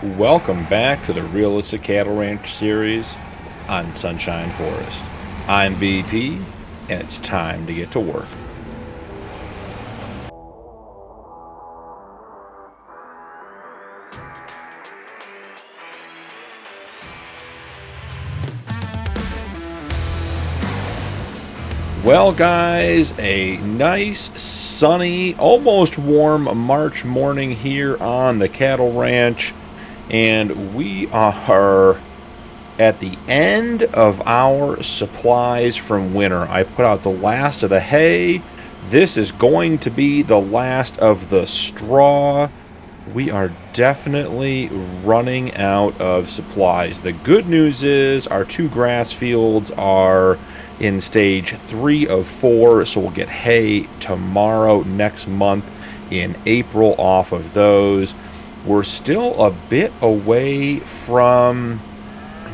Welcome back to the Realistic Cattle Ranch series on Sunshine Forest. I'm BP, and it's time to get to work. Well, guys, a nice, sunny, almost warm March morning here on the cattle ranch. And we are at the end of our supplies from winter. I put out the last of the hay. This is going to be the last of the straw. We are definitely running out of supplies. The good news is our two grass fields are in stage 3 of 4, so we'll get hay tomorrow, next month in April off of those. We're still a bit away from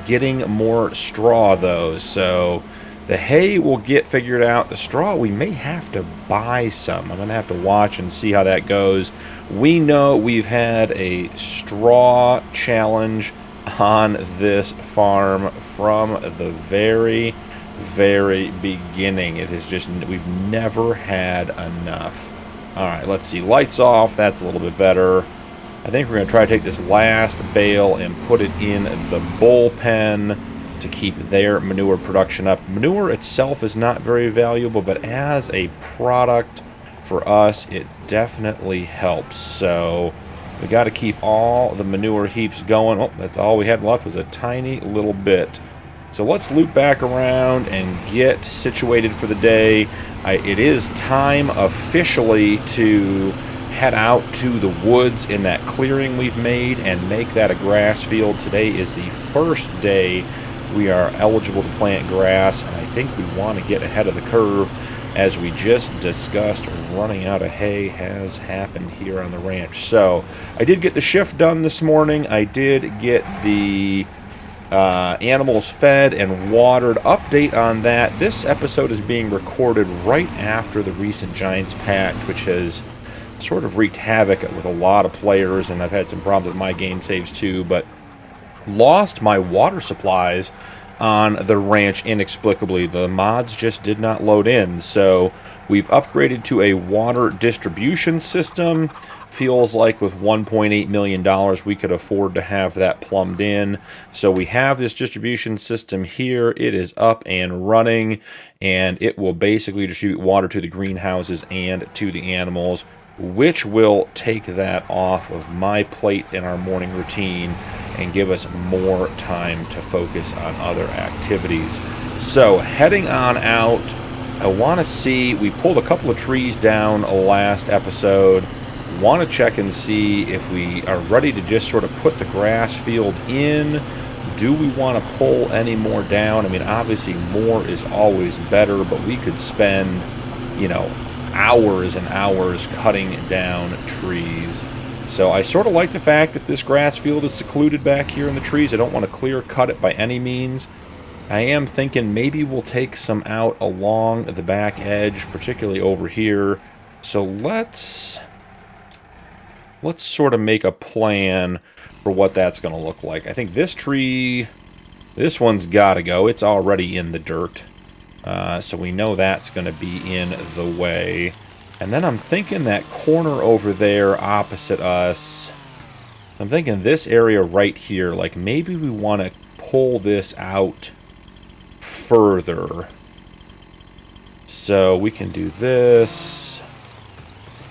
getting more straw, though, so the hay will get figured out. The straw, we may have to buy some. I'm going to have to watch and see how that goes. We know we've had a straw challenge on this farm from the very beginning. It is just, we've never had enough. All right, let's see. Lights off. That's a little bit better. I think we're going to try to take this last bale and put it in the bullpen to keep their manure production up. Manure itself is not very valuable, but as a product for us, it definitely helps. So we got to keep all the manure heaps going. Oh, that's all we had left was a tiny little bit. So let's loop back around and get situated for the day. It is time officially to head out to the woods in that clearing we've made and make that a grass field. Today is the first day we are eligible to plant grass, and I think we want to get ahead of the curve. As we just discussed, running out of hay has happened here on the ranch. So I did get the shift done this morning. I did get the animals fed and watered. Update on that: this episode is being recorded right after the recent Giants patch, which has sort of wreaked havoc with a lot of players, and I've had some problems with my game saves too, but lost my water supplies on the ranch inexplicably. The mods just did not load in, so we've upgraded to a water distribution system. Feels like with $1.8 million we could afford to have that plumbed in. So we have this distribution system here. It is up and running, and it will basically distribute water to the greenhouses and to the animals, which will take that off of my plate in our morning routine and give us more time to focus on other activities. So heading on out, I want to see, we pulled a couple of trees down last episode. Want to check and see if we are ready to just sort of put the grass field in. Do we want to pull any more down? I mean, obviously more is always better, but we could spend, you know, hours and hours cutting down trees. So I sort of like the fact that this grass field is secluded back here in the trees. I don't want to clear cut it by any means. I am thinking maybe we'll take some out along the back edge, particularly over here. So let's sort of make a plan for what that's going to look like. I think this tree, this one's got to go. It's already in the dirt. So we know that's going to be in the way. And then I'm thinking that corner over there opposite us, I'm thinking this area right here, like maybe we want to pull this out further. So we can do this.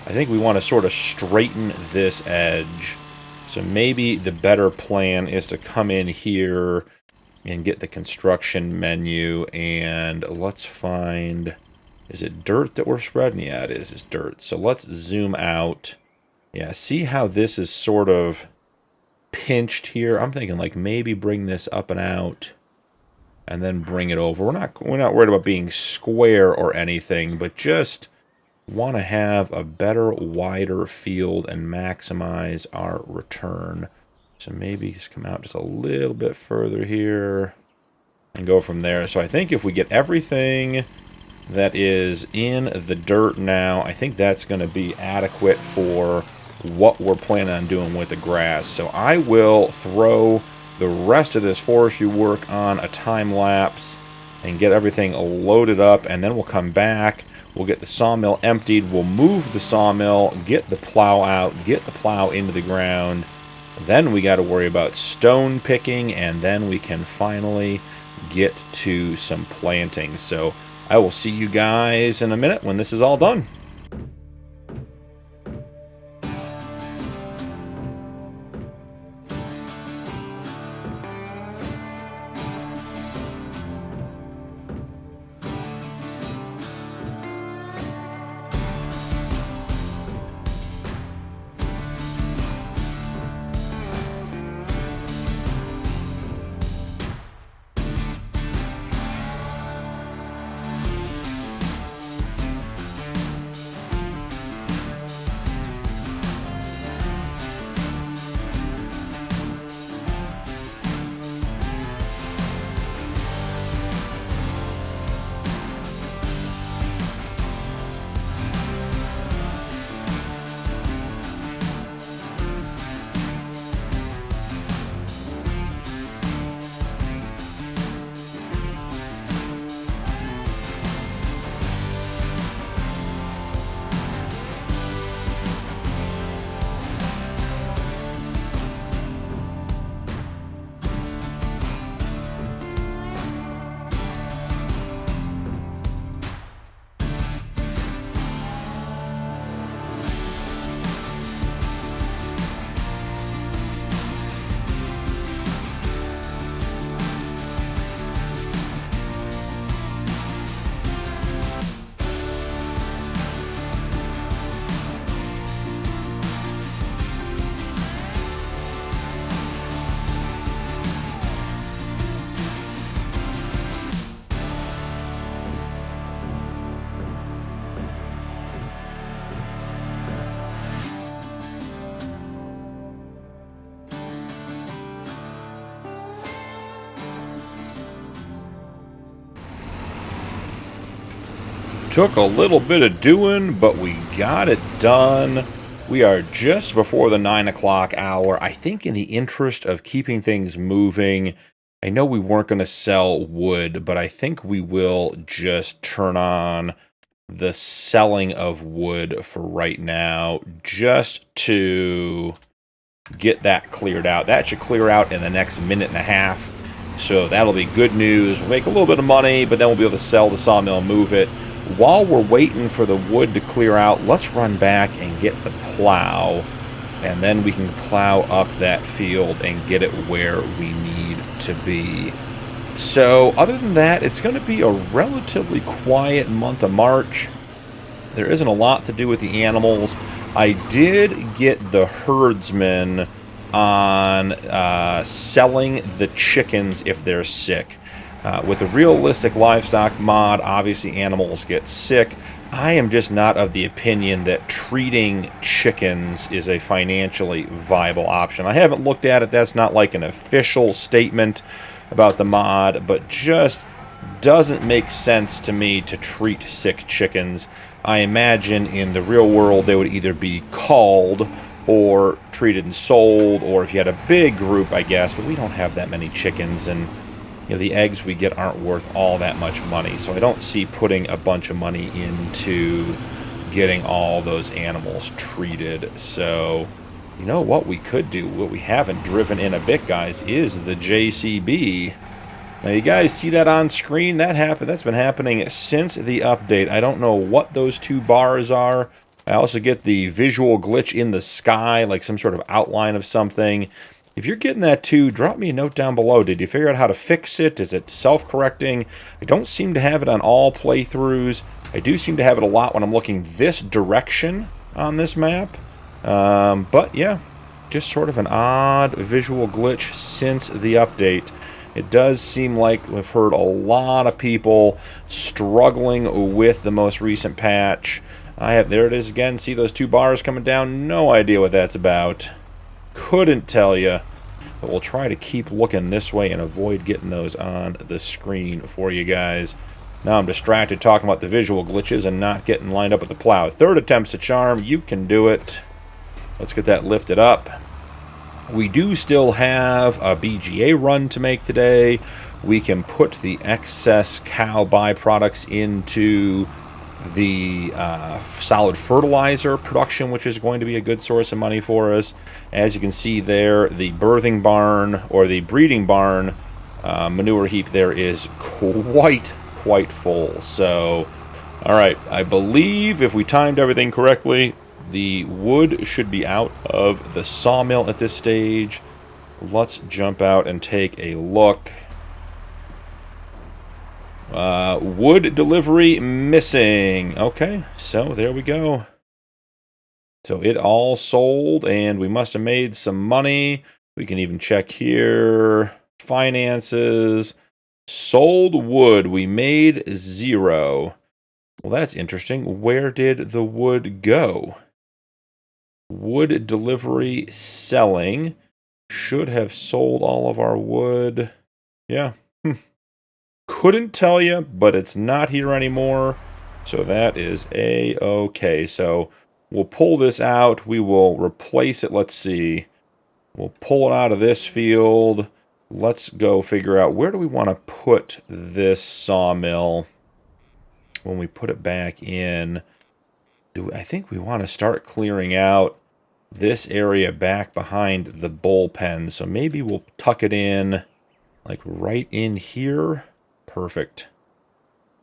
I think we want to sort of straighten this edge. So maybe the better plan is to come in here and get the construction menu, and let's find, is it dirt that we're spreading? Yeah, it is. It's dirt. So let's zoom out. Yeah, see how this is sort of pinched here? I'm thinking like maybe bring this up and out and then bring it over. We're not worried about being square or anything, but just want to have a better, wider field and maximize our return. So maybe just come out just a little bit further here and go from there. So I think if we get everything that is in the dirt now, I think that's going to be adequate for what we're planning on doing with the grass. So I will throw the rest of this forestry work on a time lapse and get everything loaded up, and then we'll come back. We'll get the sawmill emptied. We'll move the sawmill, get the plow out, get the plow into the ground. Then we got to worry about stone picking, and then we can finally get to some planting. So I will see you guys in a minute when this is all done. Took a little bit of doing, but we got it done. We are just before the 9 o'clock hour. I think in the interest of keeping things moving, I know we weren't going to sell wood, but I think we will just turn on the selling of wood for right now, just to get that cleared out. That should clear out in the next minute and a half. So that'll be good news. We'll make a little bit of money, but then we'll be able to sell the sawmill and move it. While we're waiting for the wood to clear out, let's run back and get the plow, and then we can plow up that field and get it where we need to be. So other than that, it's going to be a relatively quiet month of March. There isn't a lot to do with the animals. I did get the herdsman on selling the chickens if they're sick. With the realistic livestock mod, obviously animals get sick. I am just not of the opinion that treating chickens is a financially viable option. I haven't looked at it. That's not like an official statement about the mod, but just doesn't make sense to me to treat sick chickens. I imagine in the real world they would either be culled or treated and sold, or if you had a big group, I guess, but we don't have that many chickens, and the eggs we get aren't worth all that much money, so I don't see putting a bunch of money into getting all those animals treated. So, you know what we could do, what we haven't driven in a bit, guys, is the JCB. Now, you guys see that on screen? That's been happening since the update. I don't know what those two bars are. I also get the visual glitch in the sky, like some sort of outline of something. If you're getting that too, drop me a note down below. Did you figure out how to fix it? Is it self-correcting? I don't seem to have it on all playthroughs. I do seem to have it a lot when I'm looking this direction on this map. But yeah, just sort of an odd visual glitch since the update. It does seem like we've heard a lot of people struggling with the most recent patch. There it is again. See those two bars coming down? No idea what that's about. Couldn't tell you, but we'll try to keep looking this way and avoid getting those on the screen for you guys. Now I'm distracted talking about the visual glitches and not getting lined up with the plow. Third attempt's a charm. You can do it. Let's get that lifted up. We do still have a BGA run to make today. We can put the excess cow byproducts into the solid fertilizer production, which is going to be a good source of money for us. As you can see there, the birthing barn, or the breeding barn manure heap there is quite full. So, all right, I believe if we timed everything correctly, the wood should be out of the sawmill at this stage. Let's jump out and take a look. Wood delivery missing. Okay, so there we go. So it all sold, and we must have made some money. We can even check here. Finances. Sold wood. We made 0. Well, that's interesting. Where did the wood go? Wood delivery selling. Should have sold all of our wood. Yeah. Couldn't tell you, but it's not here anymore. So that is A-okay. So we'll pull this out. We will replace it. Let's see. We'll pull it out of this field. Let's go figure out where do we want to put this sawmill when we put it back in. I think we want to start clearing out this area back behind the bullpen. So maybe we'll tuck it in like right in here. Perfect.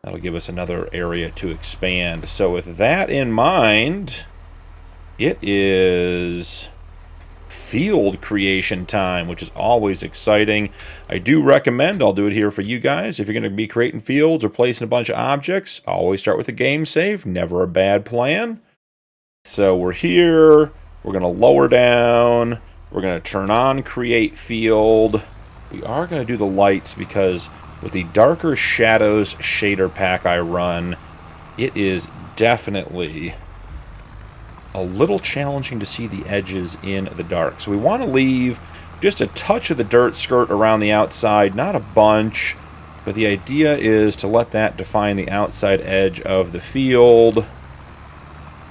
That'll give us another area to expand. So with that in mind, it is field creation time, which is always exciting. I do recommend, I'll do it here for you guys, if you're going to be creating fields or placing a bunch of objects, always start with a game save. Never a bad plan. So we're here. We're going to lower down. We're going to turn on create field. We are going to do the lights because with the darker shadows shader pack I run, it is definitely a little challenging to see the edges in the dark. So we want to leave just a touch of the dirt skirt around the outside, not a bunch, but the idea is to let that define the outside edge of the field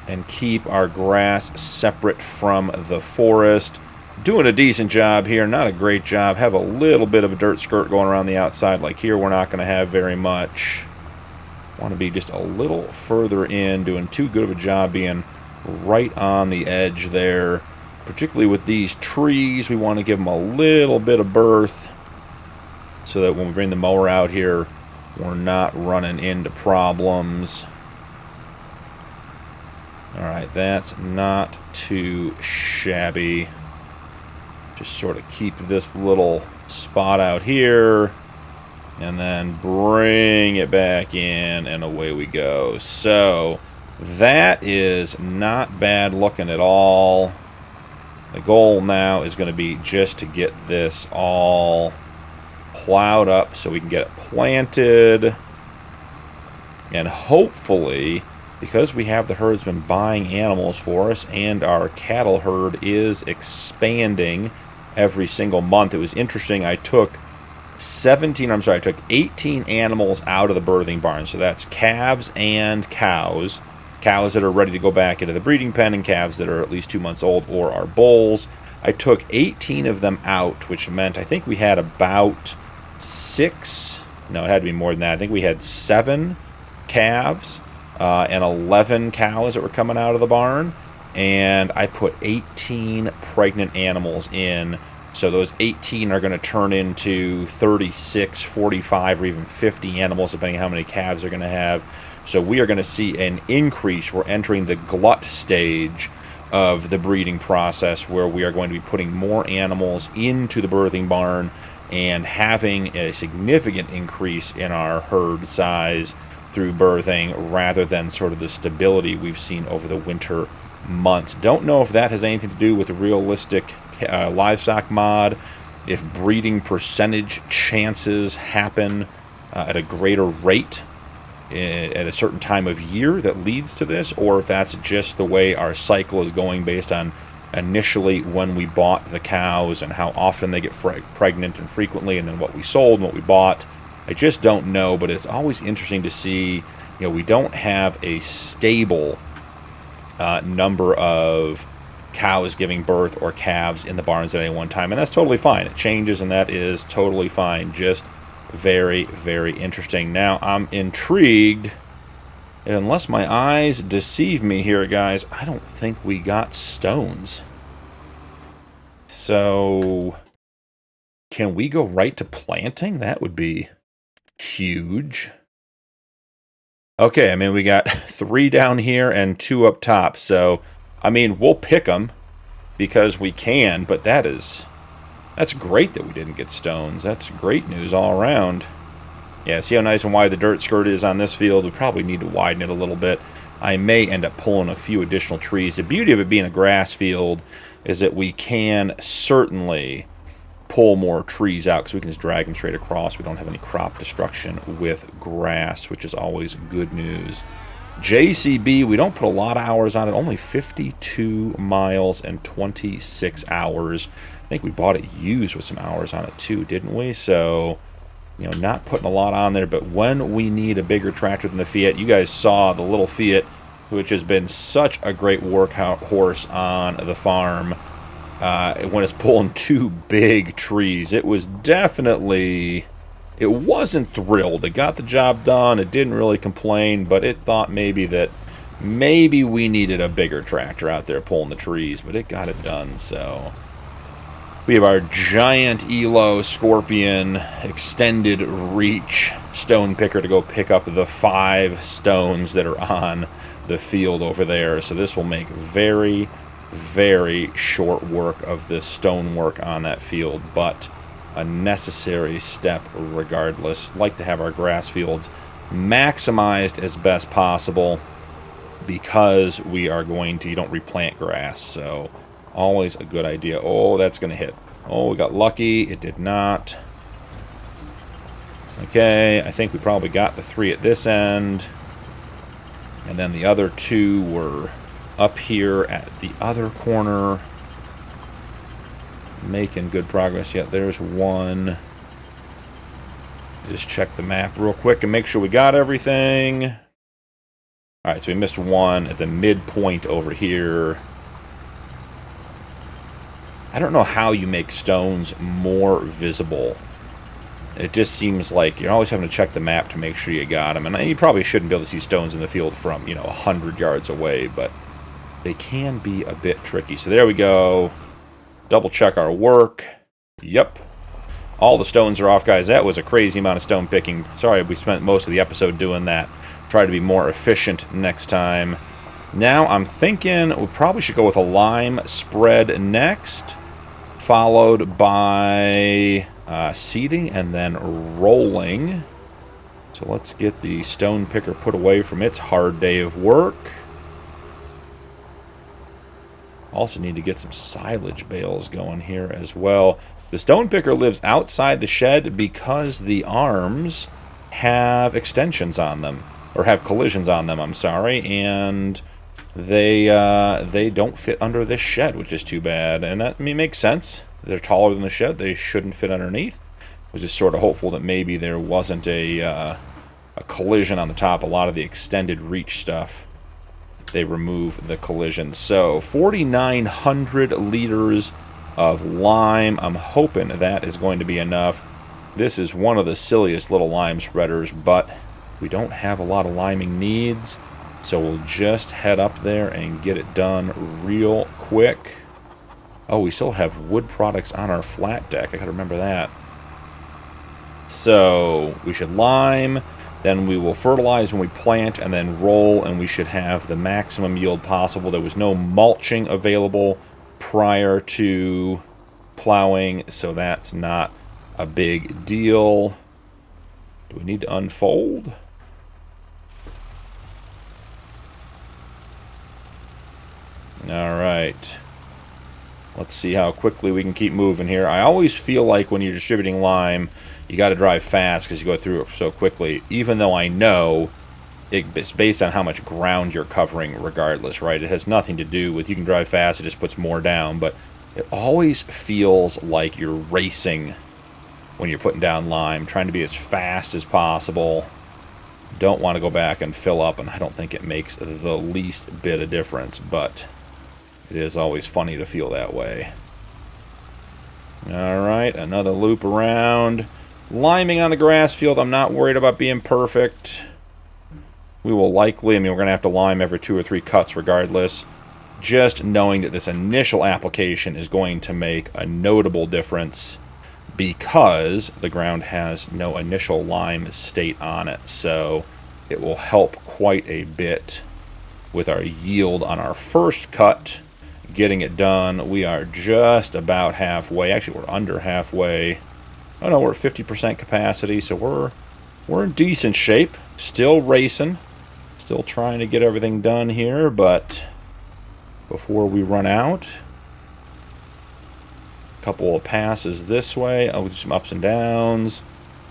and keep our grass separate from the forest. Doing a decent job here, not a great job. Have a little bit of a dirt skirt going around the outside. Like here, we're not going to have very much. Want to be just a little further in, doing too good of a job being right on the edge there. Particularly with these trees, we want to give them a little bit of berth so that when we bring the mower out here, we're not running into problems. Alright, that's not too shabby. Just sort of keep this little spot out here and then bring it back in and away we go. So that is not bad looking at all. The goal now is going to be just to get this all plowed up so we can get it planted. And hopefully, because we have the herdsman buying animals for us and our cattle herd is expanding every single month. It was interesting. I took 18 animals out of the birthing barn. So that's calves and cows. Cows that are ready to go back into the breeding pen and calves that are at least 2 months old or are bulls. I took 18 of them out, which meant I think we had about 6. No, it had to be more than that. I think we had 7 calves and 11 cows that were coming out of the barn. And I put 18 pregnant animals in. So those 18 are going to turn into 36, 45, or even 50 animals, depending on how many calves they're going to have. So we are going to see an increase. We're entering the glut stage of the breeding process where we are going to be putting more animals into the birthing barn and having a significant increase in our herd size through birthing rather than sort of the stability we've seen over the winter months. Don't know if that has anything to do with the realistic livestock mod, if breeding percentage chances happen at a greater rate at a certain time of year that leads to this, or if that's just the way our cycle is going based on initially when we bought the cows and how often they get pregnant and frequently, and then what we sold and what we bought. I just don't know, but it's always interesting to see. You know, we don't have a stable number of cows giving birth or calves in the barns at any one time. And that's totally fine. It changes, and that is totally fine. Just very, very interesting. Now, I'm intrigued. Unless my eyes deceive me here, guys, I don't think we got stones. So, can we go right to planting? That would be huge. Okay, I mean, we got 3 down here and 2 up top. So, I mean, we'll pick them because we can, but that's great that we didn't get stones. That's great news all around. Yeah, see how nice and wide the dirt skirt is on this field? We probably need to widen it a little bit. I may end up pulling a few additional trees. The beauty of it being a grass field is that we can certainly pull more trees out because we can just drag them straight across. We don't have any crop destruction with grass, which is always good news. JCB, we don't put a lot of hours on it. Only 52 miles and 26 hours. I think we bought it used with some hours on it too, didn't we? So, you know, not putting a lot on there. But when we need a bigger tractor than the Fiat, you guys saw the little Fiat, which has been such a great workhorse on the farm. When it's pulling 2 big trees, it was definitely... It wasn't thrilled. It got the job done. It didn't really complain, but it thought maybe we needed a bigger tractor out there pulling the trees, but it got it done. So we have our giant Elo Scorpion extended reach stone picker to go pick up the 5 stones that are on the field over there. So this will make very, very short work of this stone work on that field, but a necessary step regardless. Like to have our grass fields maximized as best possible because we are going to, you don't replant grass, so always a good idea. Oh, that's going to hit. Oh, we got lucky. It did not. Okay, I think we probably got the 3 at this end. And then the other 2 were up here at the other corner. Making good progress. Yeah, there's 1. Just check the map real quick and make sure we got everything. Alright, so we missed 1 at the midpoint over here. I don't know how you make stones more visible. It just seems like you're always having to check the map to make sure you got them. And you probably shouldn't be able to see stones in the field from, 100 yards away, but they can be a bit tricky. So there we go. Double check our work. Yep. All the stones are off, guys. That was a crazy amount of stone picking. Sorry, we spent most of the episode doing that. Try to be more efficient next time. Now, I'm thinking we probably should go with a lime spread next, followed by seeding and then rolling. So let's get the stone picker put away from its hard day of work. Also need to get some silage bales going here as well. The stone picker lives outside the shed because the arms have extensions on them, or have collisions on them, I'm sorry, and they don't fit under this shed, which is too bad. And that, makes sense. They're taller than the shed. They shouldn't fit underneath. I was just sort of hopeful that maybe there wasn't a collision on the top. A lot of the extended reach stuff, they remove the collision. So 4,900 liters of lime. I'm hoping that is going to be enough. This is one of the silliest little lime spreaders, but we don't have a lot of liming needs, so we'll just head up there and get it done real quick. Oh, we still have wood products on our flat deck. I gotta remember that. So we should lime. Then we will fertilize when we plant and then roll, and we should have the maximum yield possible. There was no mulching available prior to plowing, so that's not a big deal. Do we need to unfold? All right. Let's see how quickly we can keep moving here. I always feel like when you're distributing lime, you got to drive fast because you go through it so quickly, even though I know it's based on how much ground you're covering regardless, right? It has nothing to do with you can drive fast, it just puts more down, but it always feels like you're racing when you're putting down lime, trying to be as fast as possible. Don't want to go back and fill up, and I don't think it makes the least bit of difference, but It is always funny to feel that way. Alright, another loop around. Liming on the grass field, I'm not worried about being perfect. We will likely, we're going to have to lime every 2 or 3 cuts regardless. Just knowing that this initial application is going to make a notable difference because the ground has no initial lime state on it. So it will help quite a bit with our yield on our first cut. Getting it done, we are just about halfway. Actually, we're under halfway. Oh no, we're at 50% capacity, so we're in decent shape. Still racing. Still trying to get everything done here, but before we run out, a couple of passes this way. I'll do some ups and downs.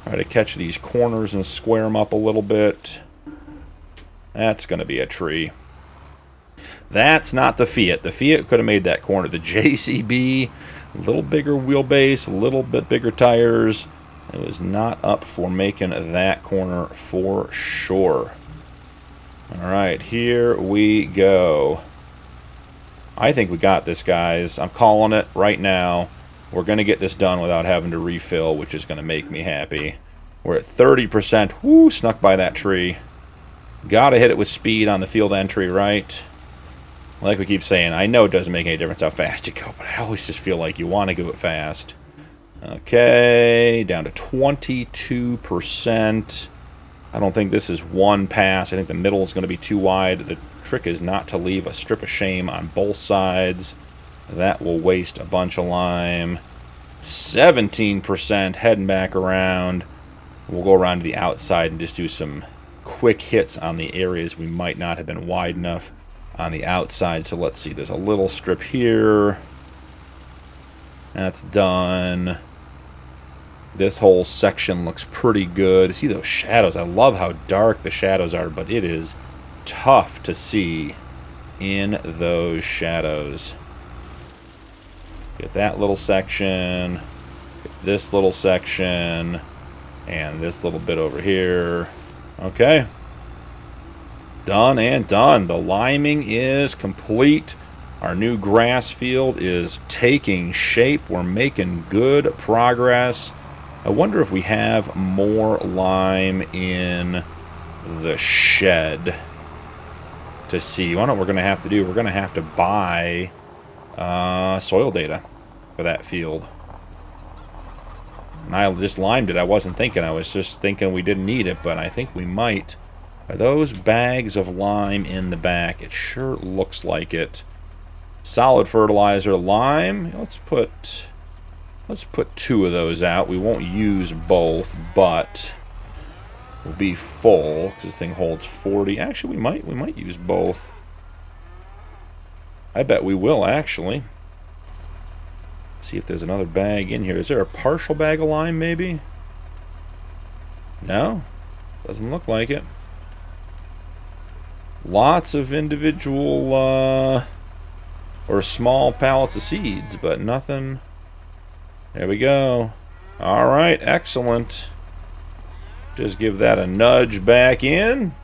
Try to catch these corners and square them up a little bit. That's going to be a tree. That's not the Fiat. The Fiat could have made that corner. The JCB, a little bigger wheelbase, a little bit bigger tires. It was not up for making that corner for sure. Alright, here we go. I think we got this, guys. I'm calling it right now. We're going to get this done without having to refill, which is going to make me happy. We're at 30%. Woo, snuck by that tree. Gotta hit it with speed on the field entry, right? Like we keep saying, I know it doesn't make any difference how fast you go, but I always just feel like you want to go it fast. Okay, down to 22%. I don't think this is one pass. I think the middle is going to be too wide. The trick is not to leave a strip of shame on both sides. That will waste a bunch of lime. 17% heading back around. We'll go around to the outside and just do some quick hits on the areas we might not have been wide enough on the outside. So let's see, there's a little strip here. That's done. This whole section looks pretty good. See those shadows? I love how dark the shadows are, but it is tough to see in those shadows. Get that little section, get this little section, and this little bit over here. Okay. Done and done. The liming is complete. Our new grass field is taking shape. We're making good progress. I wonder if we have more lime in the shed to see. What we're going to have to do, we're going to have to buy soil data for that field. And I just limed it. I wasn't thinking. I was just thinking we didn't need it, but I think we might. Are those bags of lime in the back? It sure looks like it. Solid fertilizer, lime. Let's put 2 of those out. We won't use both, but we'll be full because this thing holds 40. Actually, we might use both. I bet we will, actually. Let's see if there's another bag in here. Is there a partial bag of lime, maybe? No? Doesn't look like it. Lots of individual or small pallets of seeds, but nothing. There we go. Alright, excellent. Just give that a nudge back in.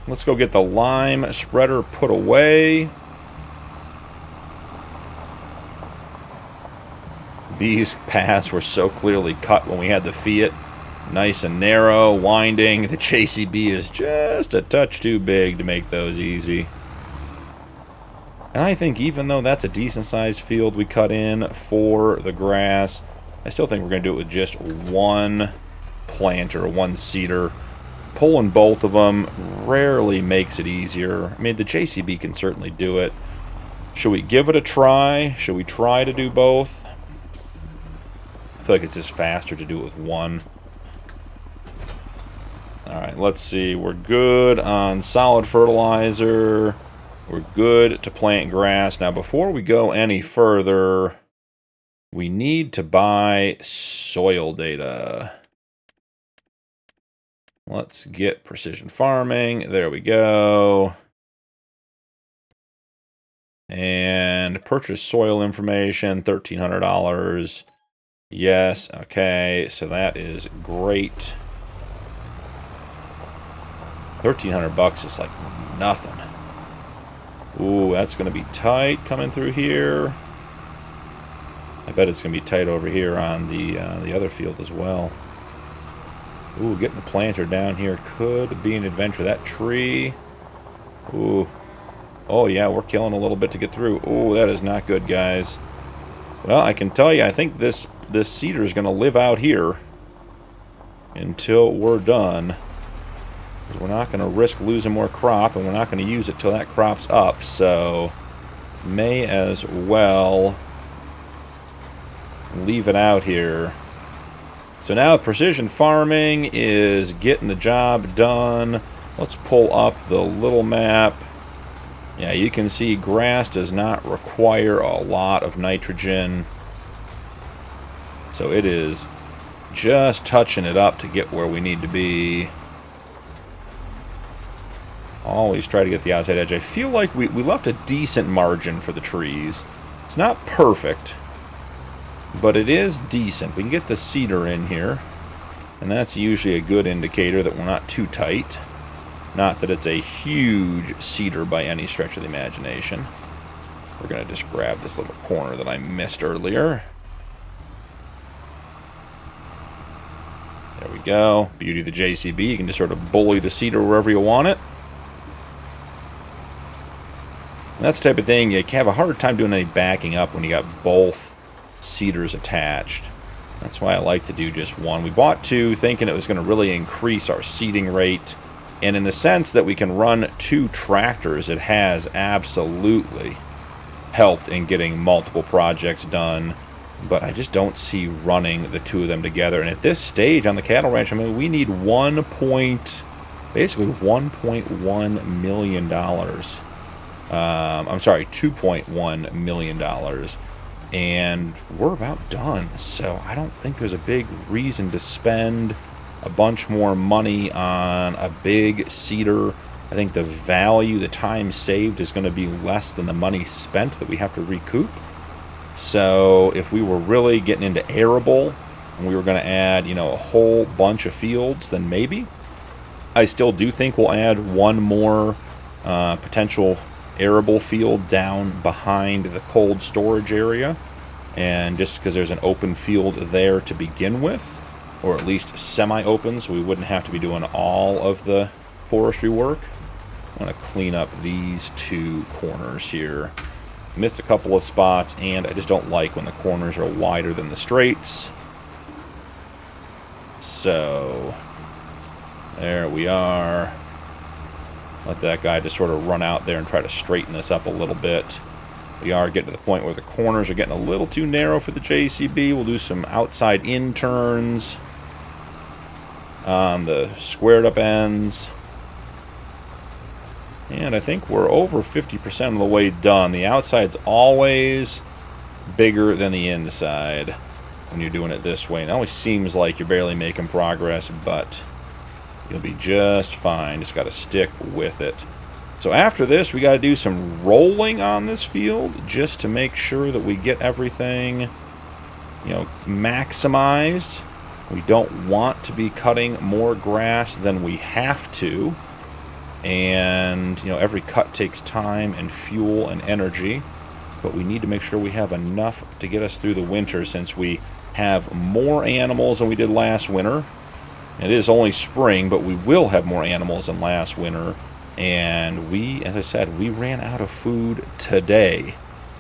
Let's go get the lime spreader put away. These paths were so clearly cut when we had the Fiat. Nice and narrow, winding. The JCB is just a touch too big to make those easy. And I think even though that's a decent-sized field we cut in for the grass, I still think we're going to do it with just one planter, one seeder. Pulling both of them rarely makes it easier. I mean, the JCB can certainly do it. Should we give it a try? Should we try to do both? I feel like it's just faster to do it with one. Alright, let's see. We're good on solid fertilizer. We're good to plant grass. Now, before we go any further, we need to buy soil data. Let's get precision farming. There we go. And purchase soil information, $1,300. Yes, okay, so that is great. $1,300 is like nothing. Ooh, that's going to be tight coming through here. I bet it's going to be tight over here on the other field as well. Ooh, getting the planter down here could be an adventure. That tree. Ooh. Oh, yeah, we're killing a little bit to get through. Ooh, that is not good, guys. Well, I can tell you, I think this cedar is going to live out here until we're done. We're not going to risk losing more crop, and we're not going to use it till that crop's up, so may as well leave it out here. So now precision farming is getting the job done. Let's pull up the little map. Yeah, you can see grass does not require a lot of nitrogen. So it is just touching it up to get where we need to be. Always try to get the outside edge. I feel like we left a decent margin for the trees. It's not perfect, but it is decent. We can get the cedar in here, and that's usually a good indicator that we're not too tight. Not that it's a huge cedar by any stretch of the imagination. We're going to just grab this little corner that I missed earlier. There we go. Beauty of the JCB. You can just sort of bully the cedar wherever you want it. And that's the type of thing you have a hard time doing any backing up when you got both cedars attached. That's why I like to do just one. We bought two thinking it was going to really increase our seeding rate. And in the sense that we can run two tractors, it has absolutely helped in getting multiple projects done. But I just don't see running the two of them together. And at this stage on the cattle ranch, I mean, we need basically $1.1 million. I'm sorry, $2.1 million. And we're about done. So I don't think there's a big reason to spend a bunch more money on a big cedar. I think the value, the time saved is going to be less than the money spent that we have to recoup. So if we were really getting into arable and we were going to add, you know, a whole bunch of fields, then maybe. I still do think we'll add one more potential arable field down behind the cold storage area. And just because there's an open field there to begin with, or at least semi-open, so we wouldn't have to be doing all of the forestry work. I'm going to clean up these two corners here. Missed a couple of spots, and I just don't like when the corners are wider than the straights. So, there we are. Let that guy just sort of run out there and try to straighten this up a little bit. We are getting to the point where the corners are getting a little too narrow for the JCB. We'll do some outside in turns on the squared up ends. And I think we're over 50% of the way done. The outside's always bigger than the inside when you're doing it this way. And it always seems like you're barely making progress, but you'll be just fine. Just got to stick with it. So after this, we got to do some rolling on this field just to make sure that we get everything, you know, maximized. We don't want to be cutting more grass than we have to. And, you know, every cut takes time and fuel and energy. But we need to make sure we have enough to get us through the winter, since we have more animals than we did last winter. It is only spring, but we will have more animals than last winter. And we, as I said, we ran out of food today.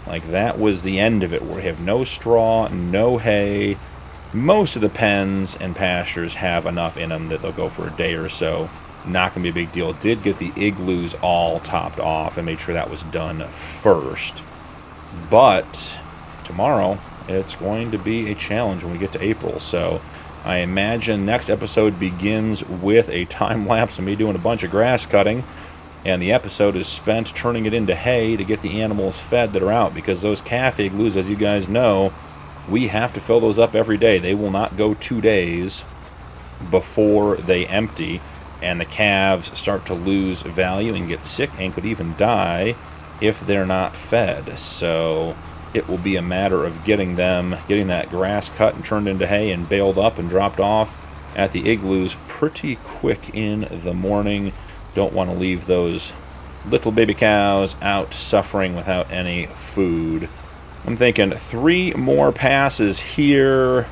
Like, that was the end of it. We have no straw, no hay. Most of the pens and pastures have enough in them that they'll go for a day or so. Not going to be a big deal. Did get the igloos all topped off and made sure that was done first. But tomorrow, it's going to be a challenge when we get to April. So I imagine next episode begins with a time lapse of me doing a bunch of grass cutting. And the episode is spent turning it into hay to get the animals fed that are out. Because those calf igloos, as you guys know, we have to fill those up every day. They will not go 2 days before they empty. And the calves start to lose value and get sick and could even die if they're not fed. So it will be a matter of getting that grass cut and turned into hay and baled up and dropped off at the igloos pretty quick in the morning. Don't want to leave those Little baby cows out suffering without any food. I'm thinking 3 more passes here.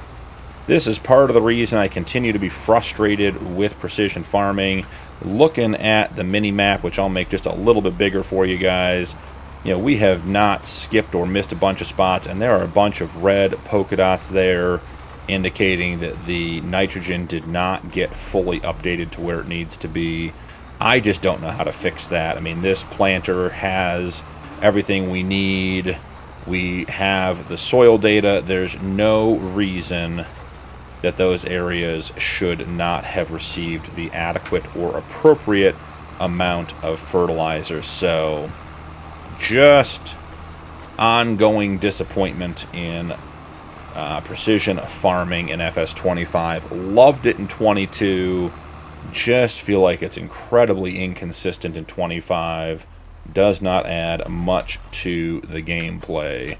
This is part of the reason I continue to be frustrated with precision farming. Looking at the mini-map, which I'll make just a little bit bigger for you guys, you know, we have not skipped or missed a bunch of spots, and there are a bunch of red polka dots there indicating that the nitrogen did not get fully updated to where it needs to be. I just don't know how to fix that. I mean, this planter has everything we need. We have the soil data. There's no reason that those areas should not have received the adequate or appropriate amount of fertilizer. So, just ongoing disappointment in precision farming in FS25. Loved it in 22. Just feel like it's incredibly inconsistent in 25. Does not add much to the gameplay.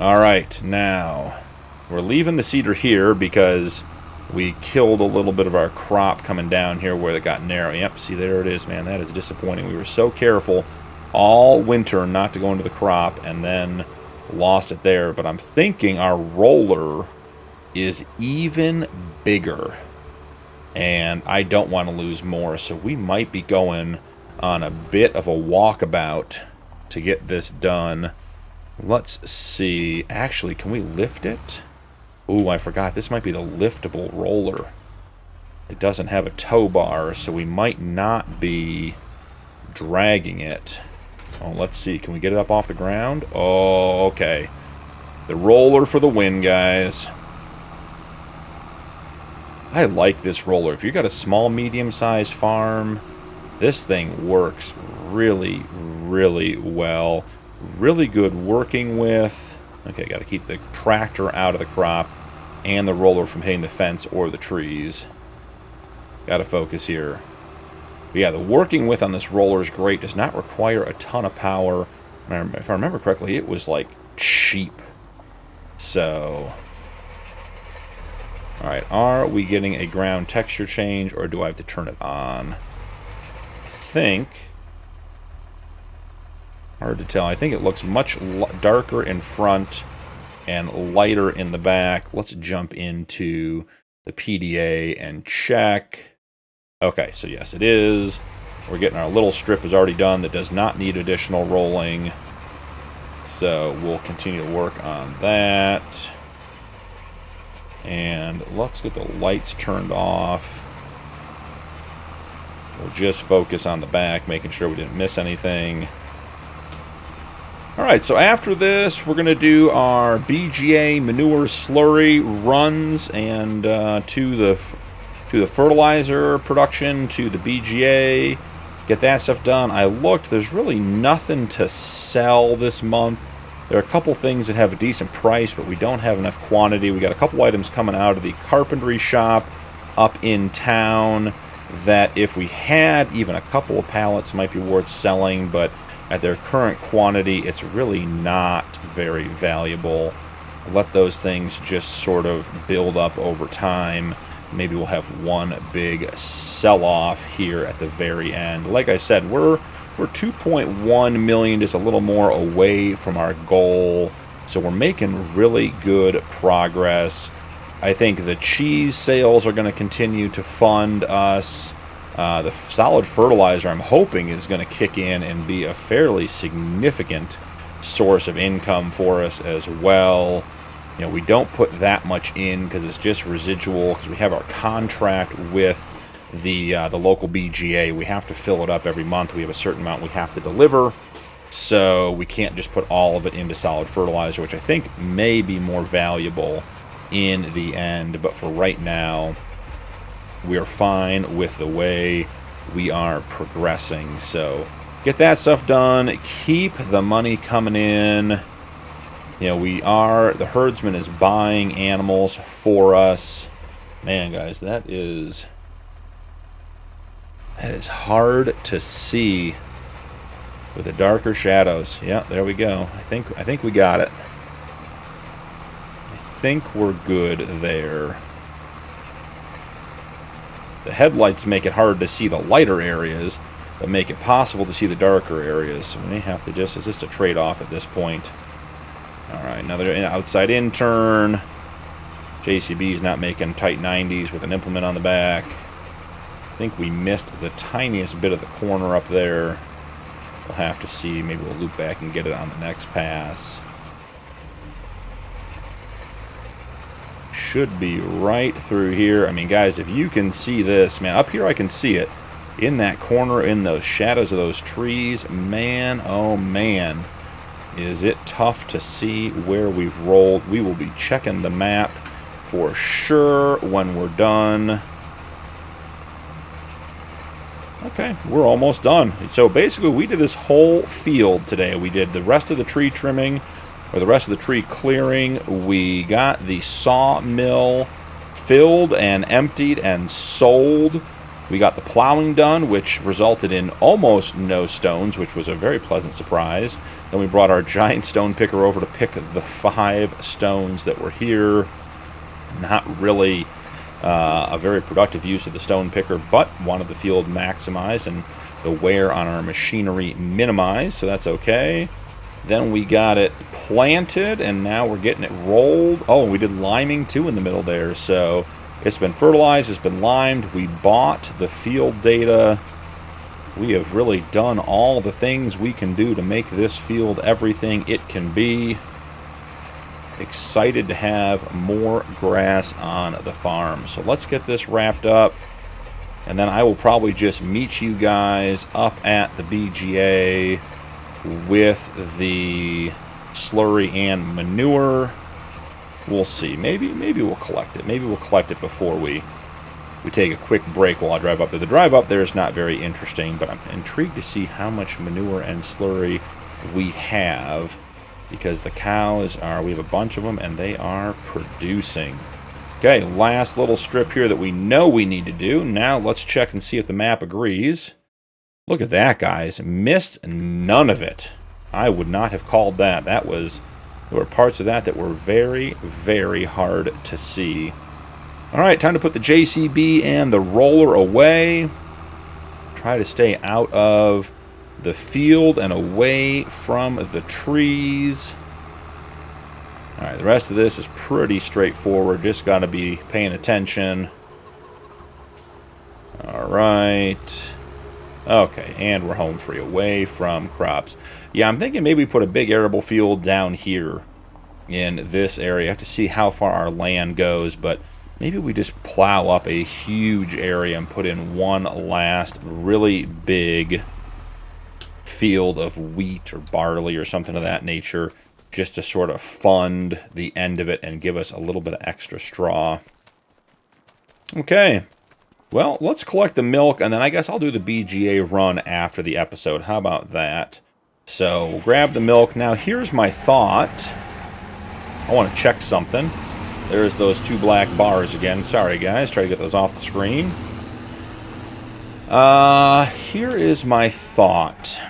Alright, now we're leaving the seeder here because we killed a little bit of our crop coming down here where it got narrow. Yep, see, there it is, man. That is disappointing. We were so careful all winter not to go into the crop and then lost it there. But I'm thinking our roller is even bigger, and I don't want to lose more, so we might be going on a bit of a walkabout to get this done. Let's see. Actually, can we lift it? Ooh, I forgot. This might be the liftable roller. It doesn't have a tow bar, so we might not be dragging it. Oh, let's see. Can we get it up off the ground? Oh, okay. The roller for the win, guys. I like this roller. If you've got a small, medium-sized farm, this thing works really, really well. Really good working with. Okay, got to keep the tractor out of the crop and the roller from hitting the fence or the trees. Got to focus here. But yeah, the working with on this roller is great. Does not require a ton of power. And if I remember correctly, it was like cheap. So, alright, are we getting a ground texture change, or do I have to turn it on? I think, hard to tell. I think it looks much darker in front and lighter in the back. Let's jump into the PDA and check. Okay, so yes, it is. We're getting our little strip is already done that does not need additional rolling. So we'll continue to work on that. And let's get the lights turned off. We'll just focus on the back, making sure we didn't miss anything. Alright, so after this, we're going to do our BGA manure slurry runs and to the fertilizer production, to the BGA, get that stuff done. I looked, there's really nothing to sell this month. There are a couple things that have a decent price, but we don't have enough quantity. We got a couple items coming out of the carpentry shop up in town that if we had even a couple of pallets might be worth selling, but at their current quantity, it's really not very valuable. Let those things just sort of build up over time. Maybe we'll have one big sell-off here at the very end. Like I said, we're 2.1 million, just a little more away from our goal. So we're making really good progress. I think the cheese sales are going to continue to fund us. The solid fertilizer, I'm hoping, is going to kick in and be a fairly significant source of income for us as well. You know, we don't put that much in because it's just residual, because we have our contract with the local BGA. We have to fill it up every month. We have a certain amount we have to deliver, so we can't just put all of it into solid fertilizer, which I think may be more valuable in the end. But for right now, we are fine with the way we are progressing. So get that stuff done. Keep the money coming in. You know, the herdsman is buying animals for us. Man, guys, that is hard to see with the darker shadows. Yeah, there we go. I think we got it. I think we're good there. The headlights make it hard to see the lighter areas. but make it possible to see the darker areas. So we may have to just, it's just a trade-off at this point. Alright, another outside intern. JCB's not making tight 90s with an implement on the back. I think we missed the tiniest bit of the corner up there. We'll have to see. Maybe we'll loop back and get it on the next pass. Should be right through here. I mean, guys, if you can see this, man, up here I can see it. In that corner, in those shadows of those trees, man, oh man, is it tough to see where we've rolled. We will be checking the map for sure when we're done. Okay, we're almost done. So basically, we did this whole field today. We did the rest of the tree trimming, or the rest of the tree clearing. We got the sawmill filled and emptied and sold. We got the plowing done, which resulted in almost no stones, which was a very pleasant surprise. Then we brought our giant stone picker over to pick the 5 stones that were here. Not really a very productive use of the stone picker, but wanted the field maximized and the wear on our machinery minimized, so that's okay. Then we got it planted, and now we're getting it rolled. Oh, and we did liming too in the middle there, so it's been fertilized, it's been limed. We bought the field data. We have really done all the things we can do to make this field everything it can be. Excited to have more grass on the farm. So let's get this wrapped up, and then I will probably just meet you guys up at the BGA with the slurry and manure. We'll see. Maybe we'll collect it. Maybe we'll collect it before we take a quick break while I drive up there. The drive up there is not very interesting, but I'm intrigued to see how much manure and slurry we have, because the cows are, we have a bunch of them, and they are producing. Okay, last little strip here that we know we need to do. Now let's check and see if the map agrees. Look at that, guys. Missed none of it. I would not have called that. There were parts of that were very, very hard to see. All right, time to put the JCB and the roller away. Try to stay out of the field and away from the trees. All right, the rest of this is pretty straightforward. Just got to be paying attention. All right. Okay, and we're home free, away from crops. Yeah, I'm thinking maybe we put a big arable field down here in this area. I have to see how far our land goes, but maybe we just plow up a huge area and put in one last really big field of wheat or barley or something of that nature, just to sort of fund the end of it and give us a little bit of extra straw. Okay. Well, let's collect the milk, and then I guess I'll do the BGA run after the episode. How about that? So, we'll grab the milk. Now, here's my thought. I want to check something. There's those 2 black bars again. Sorry, guys. Try to get those off the screen. Here is my thought.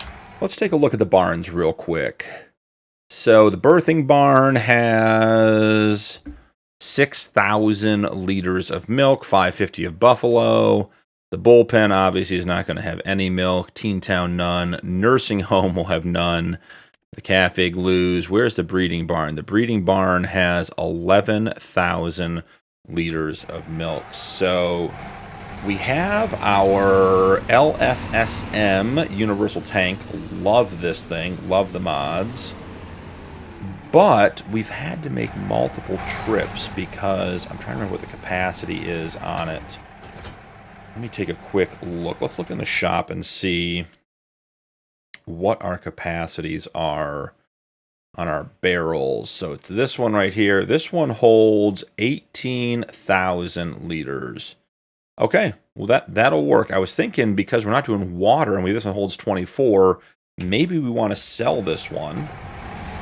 Let's take a look at the barns real quick. So, the birthing barn has 6,000 liters of milk, 550 of buffalo. The bullpen obviously is not going to have any milk. Teen Town, none. Nursing home will have none. The calf igloos. Where's the breeding barn? The breeding barn has 11,000 liters of milk. So we have our LFSM universal tank. Love this thing. Love the mods. But we've had to make multiple trips because I'm trying to remember what the capacity is on it. Let me take a quick look. Let's look in the shop and see what our capacities are on our barrels. So it's this one right here. This one holds 18,000 liters. Okay, well that'll work. I was thinking because we're not doing water and this one holds 24, maybe we want to sell this one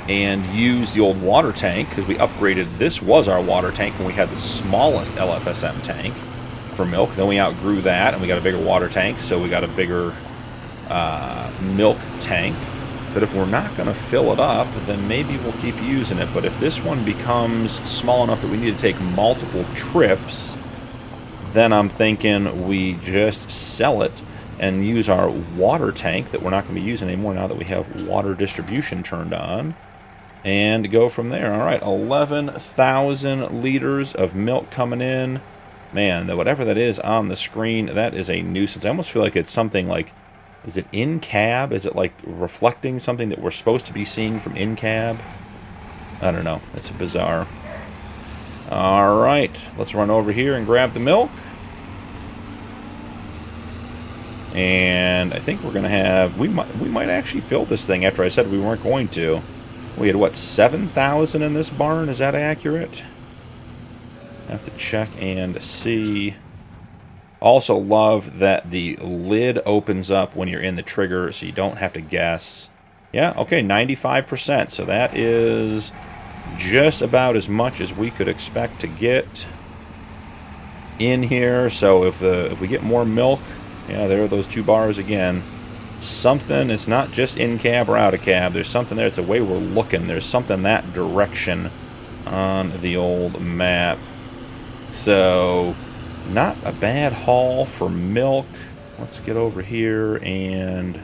and use the old water tank, because we upgraded. This was our water tank when we had the smallest LFSM tank for milk. Then we outgrew that and we got a bigger water tank, so we got a bigger milk tank. But if we're not going to fill it up, then maybe we'll keep using it. But if this one becomes small enough that we need to take multiple trips, then I'm thinking we just sell it. and use our water tank that we're not going to be using anymore now that we have water distribution turned on, and go from there. All right, 11,000 liters of milk coming in. Man, whatever that is on the screen, that is a nuisance. I almost feel like it's something like, is it in cab? Is it like reflecting something that we're supposed to be seeing from in cab? I don't know. It's bizarre. All right, let's run over here and grab the milk. And I think we're going to have, we might actually fill this thing after I said we weren't going to. We had, what, 7,000 in this barn? Is that accurate? I have to check and see. Also love that the lid opens up when you're in the trigger, so you don't have to guess. Yeah, okay, 95%. So that is just about as much as we could expect to get in here. So if we get more milk, yeah, there are those 2 bars again. Something, it's not just in cab or out of cab. There's something there. It's the way we're looking. There's something that direction on the old map. So, not a bad haul for milk. Let's get over here and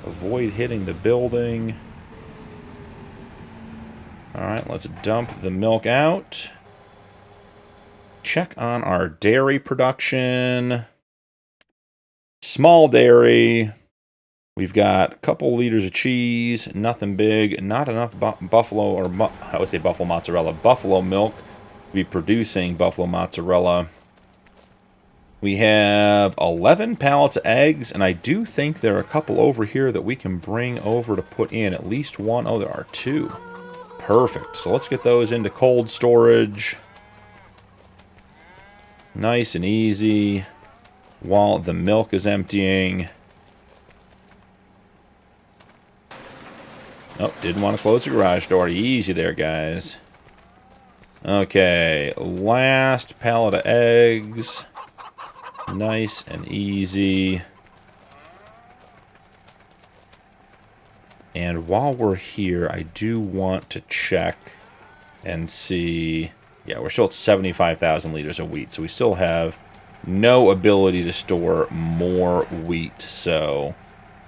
avoid hitting the building. Alright, let's dump the milk out. Check on our dairy production. Small dairy. We've got a couple liters of cheese, nothing big, not enough buffalo, or I would say buffalo mozzarella, buffalo milk to be producing buffalo mozzarella. We have 11 pallets of eggs, and I do think there are a couple over here that we can bring over to put in. At least one. Oh, there are 2. Perfect. So let's get those into cold storage. Nice and easy. While the milk is emptying. Oh, didn't want to close the garage door. Easy there, guys. Okay, last pallet of eggs. Nice and easy. And while we're here, I do want to check and see. Yeah, we're still at 75,000 liters of wheat, so we still have no ability to store more wheat. So,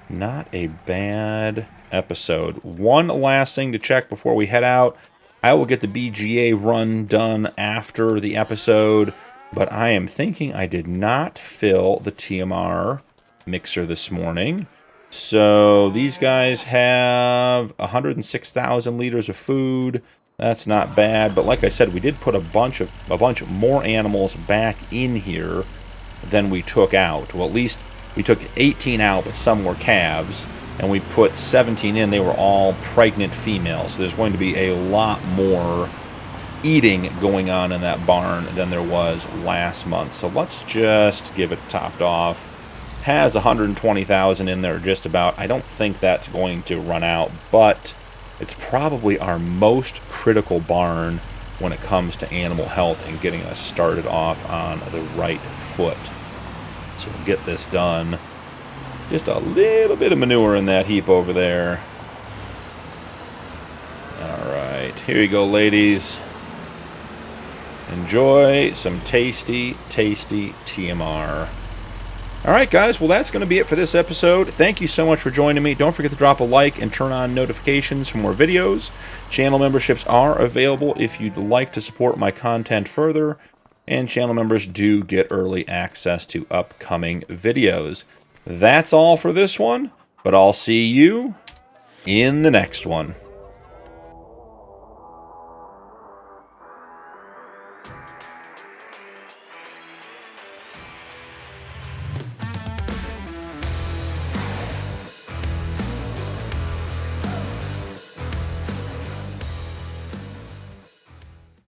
not a bad episode. One last thing to check before we head out. I will get the BGA run done after the episode, but I am thinking I did not fill the TMR mixer this morning. So these guys have 106,000 liters of food. That's not bad, but like I said, we did put a bunch more animals back in here than we took out. Well, at least we took 18 out, but some were calves, and we put 17 in. They were all pregnant females, so there's going to be a lot more eating going on in that barn than there was last month. So let's just give it topped off. Has 120,000 in there just about. I don't think that's going to run out, but it's probably our most critical barn when it comes to animal health and getting us started off on the right foot. So we'll get this done. Just a little bit of manure in that heap over there. Alright, here you go, ladies. Enjoy some tasty, tasty TMR. Alright, guys, well, that's going to be it for this episode. Thank you so much for joining me. Don't forget to drop a like and turn on notifications for more videos. Channel memberships are available if you'd like to support my content further. And channel members do get early access to upcoming videos. That's all for this one, but I'll see you in the next one.